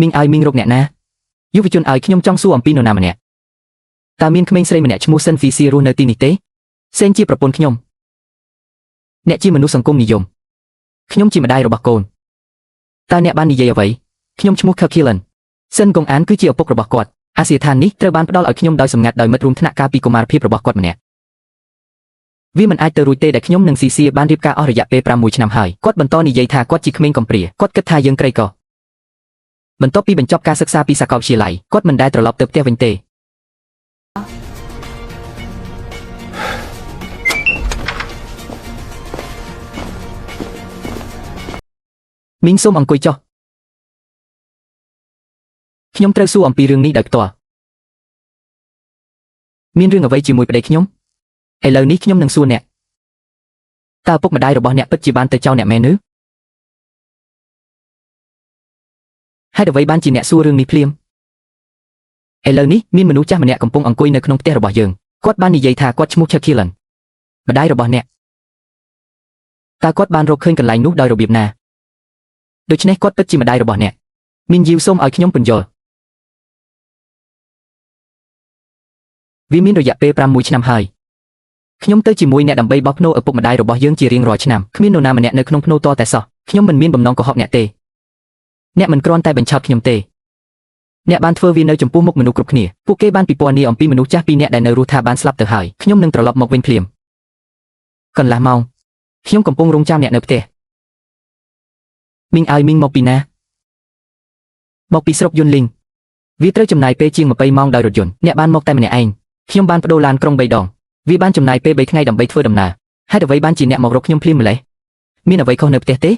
មីងឲ្យមីងរកអ្នកណាយុវជនឲ្យខ្ញុំចង់សួរអំពីនរណាម្នាក់តើមានក្មេងស្រីម្នាក់ឈ្មោះសិនហ្វីស៊ីរស់នៅទីនេះទេសេនជាប្រពន្ធខ្ញុំអ្នកជាមនុស្សសង្គមនិយមខ្ញុំជាម្ដាយរបស់កូនតើអ្នកបាននិយាយអ្វីខ្ញុំឈ្មោះខឹកឃីឡនសិនកុងអានគឺជាឪពុករបស់គាត់អាសយដ្ឋាននេះត្រូវបានផ្ដល់ឲ្យខ្ញុំដោយសម្ងាត់ដោយមិត្តរួមថ្នាក់ការពីកុមារភាពរបស់គាត់ម្នាក់វាមិនអាចទៅរួចទេដែលខ្ញុំនិងស៊ីសៀបានរៀបការអស់រយៈពេល6ឆ្នាំហើយគាត់បន្តនិយាយថាគាត់ជាក្មេងកំព្រាគាត់គិតថាយើងក្រីក្របន្ទាប់ពីបញ្ចប់ការសិក្សាពីសាកលវិទ្យាល័យគាត់មិនដែលត្រឡប់ទៅផ្ទះវិញទេមីងសូមអង្គុយចុះខ្ញុំត្រូវសួរអំពីរឿងនេះដោយផ្ទាល់មានរឿងអ្វីជាមួយប្តីខ្ញុំឥឡូវនេះខ្ញុំនឹងសួរអ្នកតើឪពុកម្ដាយរបស់អ្នកពិតជាបានទៅចោលអ្នកមែនឬហេតុអ្វីបានជាអ្នកសួររឿងនេះភ្លាមឥឡូវនេះមានមនុស្សចាស់ម្នាក់កំពុងអង្គុយនៅក្នុងផ្ទះរបស់យើងគាត់បាននិយាយថាគាត់ឈ្មោះ Chakillan ម្ដាយរបស់អ្នកតើគាត់បានរកឃើញកន្លែងនោះដោយរបៀបណាដូច្នេះគាត់ពិតជាម្ដាយរបស់អ្នកមានយីវសូមឲ្យខ្ញុំពន្យល់វាមានរយៈពេល6ឆ្នាំហើយខ្ញុំទៅជាមួយអ្នកដើម្បីបោះភ្នូរឪពុកម្ដាយរបស់យើងជារៀងរាល់ឆ្នាំគ្មាននរណាម្នាក់នៅក្នុងភ្នូរតតែសោះខ្ញុំមិនមានបំណងកុហកអ្នកទេអ្នកមិនគ្រាន់តែបញ្ឆោតខ្ញុំទេអ្នកបានធ្វើវានៅចំពោះមុខមនុស្សគ្រប់គ្នាពួកគេបានពិពណ៌នាអំពីមនុស្សចាស់2នាក់ដែលនៅរស់ថាបានស្លាប់ទៅហើយខ្ញុំនឹងត្រឡប់មកវិញភ្លាមកន្លះម៉ោងខ្ញុំកំពុងរងចាំអ្នកនៅផ្ទះមីងឲ្យមីងមកពីណាមកពីស្រុកយុនលីងវាត្រូវចំណាយពេលជាង20ម៉ោងដោយរថយន្តអ្នកបានមកតែម្នាក់ឯងខ្ញុំបានបដូរឡានក្រុង3ដងវាបានចំណាយពេល3ថ្ងៃដើម្បីធ្វើដំណើរហេតុអ្វីបានជាអ្នកមករកខ្ញុំភ្លាមម្ល៉េះមានអ្វីខុសនៅផ្ទះទេ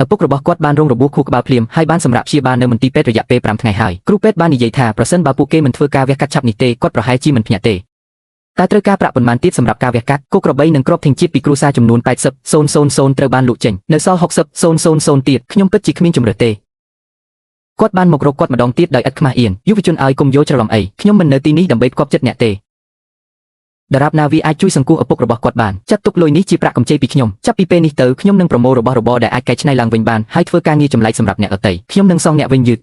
ឪពុករបស់គាត់បានរងរបួសខួរក្បាលភ្លាមហើយបានសម្រាប់ព្យាបាលនៅមន្ទីរពេទ្យរយៈពេល5ថ្ងៃហើយគ្រូពេទ្យបាននិយាយថាប្រសិនបើពួកគេមិនធ្វើការវះកាត់ឆាប់នេះទេគាត់ប្រហែលជាមិនភ្ញាក់ទេតែត្រូវការប្រាក់ប៉ុន្មានទៀតសម្រាប់ការវះកាត់គោក្របីនិងគ្រាប់ធេងជាតិពីគ្រួសារចំនួន80,000ត្រូវបានលក់ចេញនៅសល់60,000ទៀតខ្ញុំពិតជាគ្មានជំរឿសទេគាត់បានមករកគាត់ម្ដងទៀតដោយឥតខ្មាស់អៀនយុវជនឲ្យកុំយល់ច្រឡំអីខ្ញុំមិននៅទីនេះដើម្បីផ្គប់ចិត្តអ្នកទេដរាបណាវាអាចជួយសង្គ្រោះឪពុករបស់គាត់បានចាត់ទុកលុយនេះជាប្រាក់កម្ចីពីខ្ញុំចាប់ពីពេលនេះទៅខ្ញុំនឹងប្រមូលរបស់របរដែលអាចកែច្នៃឡើងវិញបានហើយធ្វើការងារចម្លែកសម្រាប់អ្នកដទៃខ្ញុំនឹងសងអ្នកវិញយឺត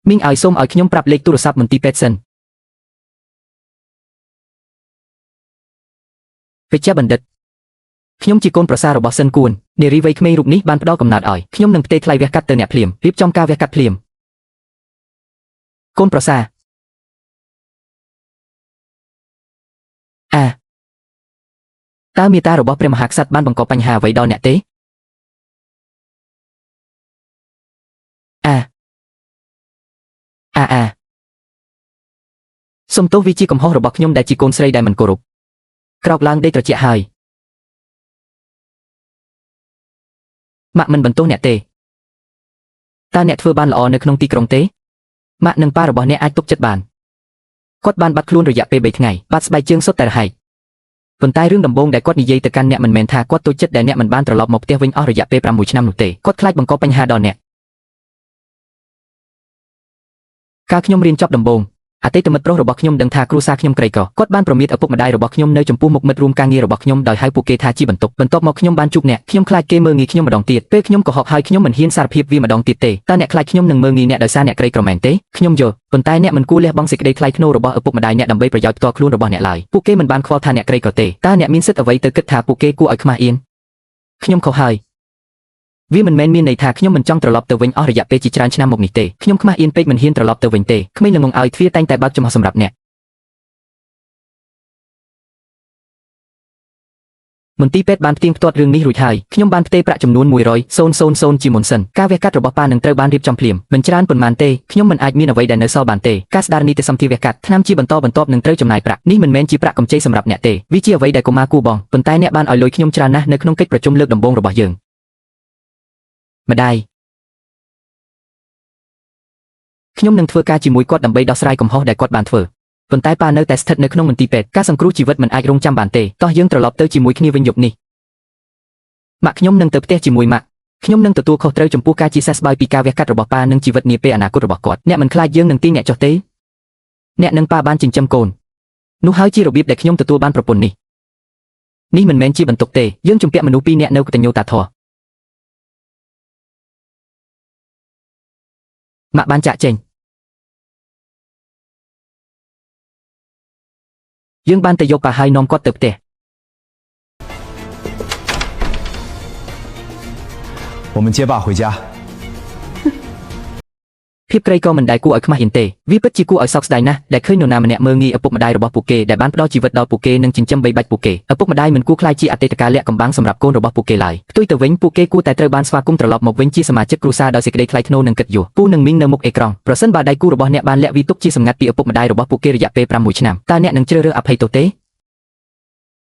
មីងឲ្យសូមឲ្យខ្ញុំប្រាប់លេខទូរស័ព្ទមន្ទីរពេទ្យសិនពេជ្ជបណ្ឌិតខ្ញុំជាកូនប្រសាររបស់សិនគួននារីវ័យក្មេងរូបនេះបានផ្ដល់កំណត់ឲ្យខ្ញុំនឹងផ្ទេរថ្លៃវះកាត់ទៅអ្នកភ្លាមរៀបចំការវះកាត់ភ្លាមកូនប្រសារតើមេត្តារបស់ព្រះមហាក្សត្របានបង្កបញ្ហាអ្វីដល់អ្នកទេសុំទោសវាជាកំហុសរបស់ខ្ញុំដែលជាកូនស្រីដែលមិនគោរពក្រោកឡើងដេកត្រជាក់ហើយម៉ាក់មិនបន្ទោសអ្នកទេតើអ្នកធ្វើបានល្អនៅក្នុងទីក្រុងទេម៉ាក់និងប៉ារបស់អ្នកអាចទុកចិត្តបានគាត់បានបាត់ខ្លួនរយៈពេល3ថ្ងៃបាត់ស្បែកជើងសុទ្ធតែរហែកប៉ុន្តែរឿងដំបូងដែលគាត់និយាយទៅកាន់អ្នកមិនមែនថាគាត់តូចចិត្តដែលអ្នកមិនបានត្រឡប់មកផ្ទះវិញអស់រយៈពេល6ឆ្នាំនោះទេគាត់ខ្លាចបង្កបញ្ហាដល់អ្នកកាលខ្ញុំរៀនចប់ដំបូងអតីតមិត្តប្រុសរបស់ខ្ញុំដឹងថាគ្រួសារខ្ញុំក្រីក្រគាត់បានប្រមាថឪពុកម្ដាយរបស់ខ្ញុំនៅចំពោះមុខមិត្តរួមការងាររបស់ខ្ញុំដោយហៅពួកគេថាជាបន្ទប់បន្ទាប់មកខ្ញុំបានជួបអ្នកខ្ញុំខ្លាចគេមើលងាយខ្ញុំម្ដងទៀតពេលខ្ញុំកុហកហើយខ្ញុំមិនហ៊ានសារភាពវាម្ដងទៀតទេតើអ្នកខ្លាចខ្ញុំនឹងមើលងាយអ្នកដោយសារអ្នកក្រីក្រមែនទេខ្ញុំយល់ប៉ុន្តែអ្នកមិនគួរលះបង់សេចក្តីថ្លៃថ្នូររបស់ឪពុកម្ដាយអ្នកដើម្បីប្រយោជន៍ផ្ទាល់ខ្លួនរបស់អ្នកឡើយពួកគេមិនបានខ្វល់ថាអ្នកក្រីក្រទេតើអ្នកមានសិទ្ធិអ្វីទៅគិតថាពួកគេគួរឲ្យខ្មាស់អៀនខ្ញុំខុសហើយវាមិនមែនមានន័យថាខ្ញុំមិនចង់ត្រឡប់ទៅវិញអស់រយៈពេលជាច្រើនឆ្នាំមកនេះទេខ្ញុំខ្មាស់អៀនពេកមិនហ៊ានត្រឡប់ទៅវិញទេក្មេងល្ងងឲ្យទ្វារតែងតែបើកចំហសម្រាប់អ្នកមន្ទីរពេទ្យបានផ្ទៀងផ្ទាត់រឿងនេះរួចហើយខ្ញុំបានផ្ទេរប្រាក់ចំនួន100,000ជាមុនសិនការវះកាត់របស់ប៉ានឹងត្រូវបានរៀបចំភ្លាមមិនច្រើនប៉ុន្មានទេខ្ញុំមិនអាចមានអ្វីដែលនៅសល់បានទេការស្ដារនីតិសម្ភារវះកាត់ថ្នាំជាបន្តបន្ទាប់នឹងត្រូវចំណាយប្រាក់នេះមិនមែនជាប្រាក់កម្ចីសម្រាប់អ្នកទេវាជាអ្វីដែលកុមារគួរបង់ប៉ុន្តែអ្នកបានឲ្យលុយខ្ញុំច្រើនណាស់នៅក្នុងកិច្ចប្រជុំលើកដំបូងរបស់យើងម្ដាយខ្ញុំនឹងធ្វើការជាមួយគាត់ដើម្បីដោះស្រាយកំហុសដែលគាត់បានធ្វើប៉ុន្តែប៉ានៅតែស្ថិតនៅក្នុងមន្ទីរពេទ្យការសង្គ្រោះជីវិតមិនអាចរងចាំបានទេតោះយើងត្រឡប់ទៅជាមួយគ្នាវិញយប់នេះម៉ាក់ខ្ញុំនឹងទៅផ្ទះជាមួយម៉ាក់ខ្ញុំនឹងទទួលខុសត្រូវចំពោះការជាសះស្បើយពីការវះកាត់របស់ប៉ានិងជីវិតនាពេលអនាគតរបស់គាត់អ្នកមិនខ្លាចយើងនឹងទាញអ្នកចុះទេអ្នកនិងប៉ាបានចិញ្ចឹមកូននោះហើយជារបៀបដែលខ្ញុំទទួលបានប្រពន្ធនេះមិនមែនជាបន្ទុកទេយើងជំពាក់មនុស្ស2នាក់នៅកតញ្ញូតាធម៌ ម៉ាក់បានចាក់ចេញយើងបានទៅយកប៉ាហើយនាំគាត់ទៅផ្ទះ我们接爸回家。 ភាពក្រីក៏មិនដែលគួរឲ្យខ្មាស់អៀនទេវាពិតជាគួរឲ្យសោកស្ដាយណាស់ដែលឃើញនរណាម្នាក់មើលងាយឪពុកម្ដាយរបស់ពួកគេដែលបានផ្ដល់ជីវិតដល់ពួកគេនិងចិញ្ចឹមបីបាច់ពួកគេឪពុកម្ដាយមិនគួរខ្លាចជាអតីតកាលលាក់កំបាំងសម្រាប់កូនរបស់ពួកគេឡើយផ្ទុយទៅវិញពួកគេគួរតែត្រូវបានស្វាគមន៍ត្រឡប់មកវិញជាសមាជិកគ្រួសារដោយសេចក្ដីថ្លៃថ្នូរនិងកិត្តិយសពូនឹងមីងនៅមុខអេក្រង់ប្រសិនបើដៃគូរបស់អ្នកបានលាក់វីទុកជាសម្ងាត់ពីឪពុកម្ដាយរបស់ពួកគេរយៈពេល6ឆ្នាំតើអ្នកនឹងជ្រើសរើសអភ័យទោសទេ